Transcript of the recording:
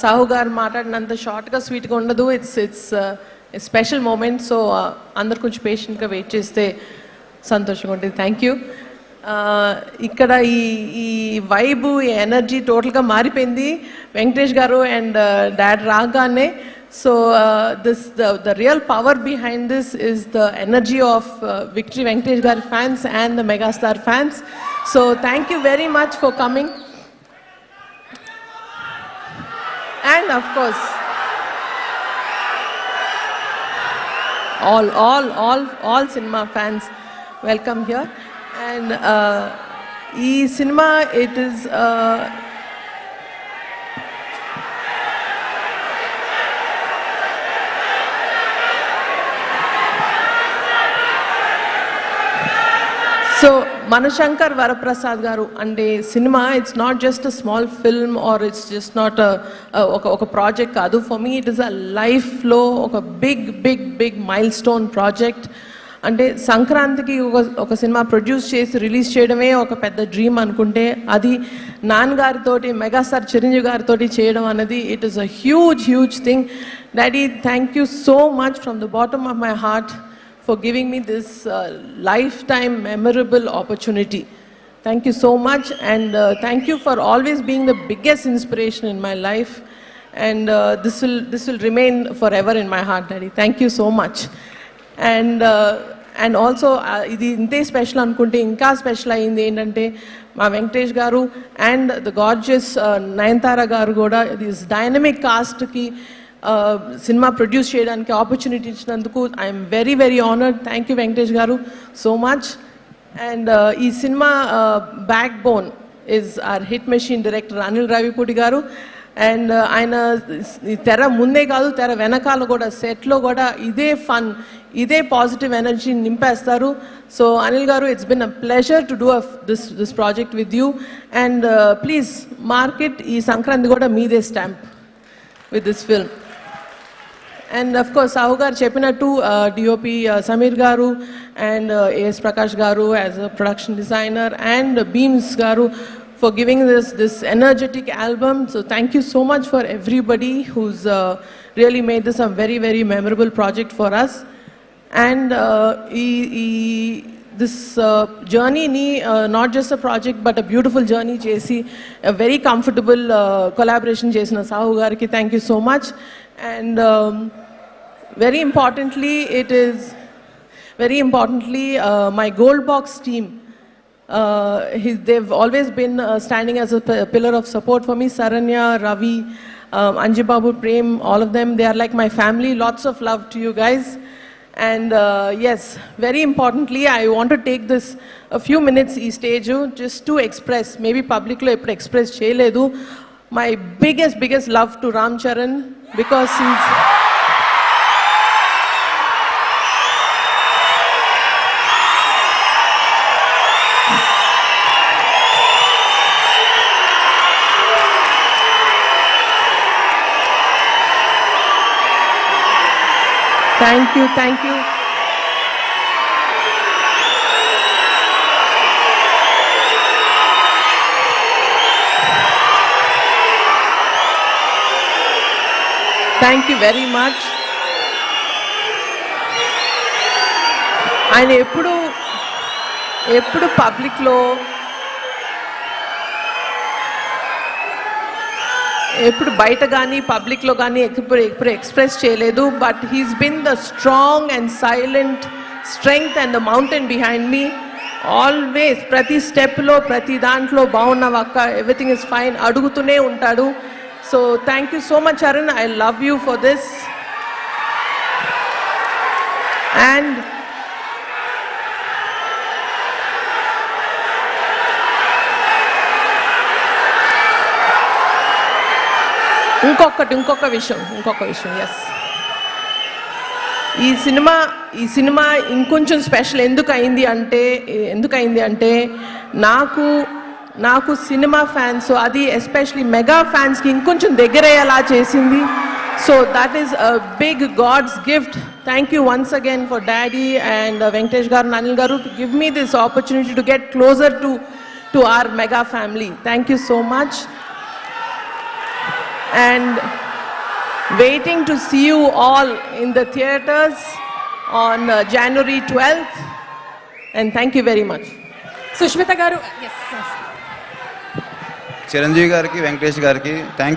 సాహు గారు మాట్లాడినంత షార్ట్గా స్వీట్గా ఉండదు. It's special moment. సో అందరు కొంచెం పేషెంట్గా వెయిట్ చేస్తే సంతోషంగా ఉంటుంది. Thank you. ఇక్కడ ఈ వైబు, ఈ ఎనర్జీ టోటల్గా మారిపోయింది వెంకటేష్ గారు అండ్ డాడ్ రాగానే. So the real power behind this is the energy of Victory Venkatesh Garu fans and the Megastar fans. So thank you very much for coming. And of course, all cinema fans, welcome here. And cinema, it is so Manashankar Varaprasad garu ante cinema, it's not just a small film or it's just not a project kaadu. For me it is a life flow, oka big milestone project. అంటే సంక్రాంతికి ఒక cinema produce చేసి release చేయడమే ఒక పెద్ద dream అనుకుంటే, అది నాన్నగారితోటి megastar Chiranjeevi గారితో చేయడం అనేది it is a huge thing. Daddy, thank you so much from the bottom of my heart for giving me this lifetime memorable opportunity. Thank you so much, and thank you for always being the biggest inspiration in my life, and this will remain forever in my heart, Daddy. Thank you so much. And also ఇది ఇంతే special అనుకుంటే ఇంకా special అయింది ఏంటంటే, మా వెంకటేష్ గారు and the gorgeous Nayanthara garu కూడా this dynamic కాస్ట్కి సినిమా ప్రొడ్యూస్ చేయడానికి ఆపర్చునిటీ ఇచ్చినందుకు I'm very honoured. Thank you Venkatesh garu so much. And ఈ cinema backbone is our hit machine director Anil Ravipudi garu. And ఆయన తెర ముందే కాదు, తెర వెనకాల కూడా, సెట్లో కూడా ఇదే ఫన్, ఇదే పాజిటివ్ ఎనర్జీ నింపేస్తారు. సో అనిల్ గారు, it's been a pleasure to do this project with you. And please market ఈ సంక్రాంతి కూడా మీదే stamp with this film. And of course, Sahu garu cheppinattu DOP Samir garu and AS Prakash garu as a production designer, and Beams garu for giving this energetic album. So thank you so much for everybody who's really made this a very memorable project for us. And this journey ni not just a project but a beautiful journey chesi, a very comfortable collaboration chesina Sahu gariki thank you so much. And very importantly, my Gold Box team, they've always been standing as a pillar of support for me. Saranya, Ravi, Anjibabu, Prem, all of them, they are like my family. Lots of love to you guys. And yes, very importantly, I want to take this a few minutes ee stage just to express, maybe public lo eppudu express cheyaledu, my biggest love to Ram Charan, because he's thank you. Thank you very much. ఆయన ఎప్పుడు పబ్లిక్లో ఎప్పుడు బయట కానీ పబ్లిక్లో కానీ ఎప్పుడు express చేయలేదు. But he's been the strong and silent strength and the mountain behind me. Always ప్రతి స్టెప్లో, ప్రతి దాంట్లో బాగున్నావక్క, ఎవ్రీథింగ్ ఇస్ ఫైన్ అడుగుతూనే ఉంటాడు. So thank you so much, Charan. I love you for this. And ఇంకొక విషయం ఎస్, ఈ సినిమా ఇంకొంచెం స్పెషల్ ఎందుకు అయింది అంటే నాకు సినిమా ఫ్యాన్స్, అది ఎస్పెషలీ మెగా ఫ్యాన్స్కి ఇంకొంచెం దగ్గరయ్యేలా చేసింది. So that is a big God's gift. Thank you once again for daddy and Venkatesh garu, Anil garu, to give me this opportunity to get closer to our mega family. Thank you so much. and waiting to see you all in the theaters on January 12th. And thank you very much. Sushmita గారు, చిరంజీవి గారికి, వెంకటేష్ గారికి thank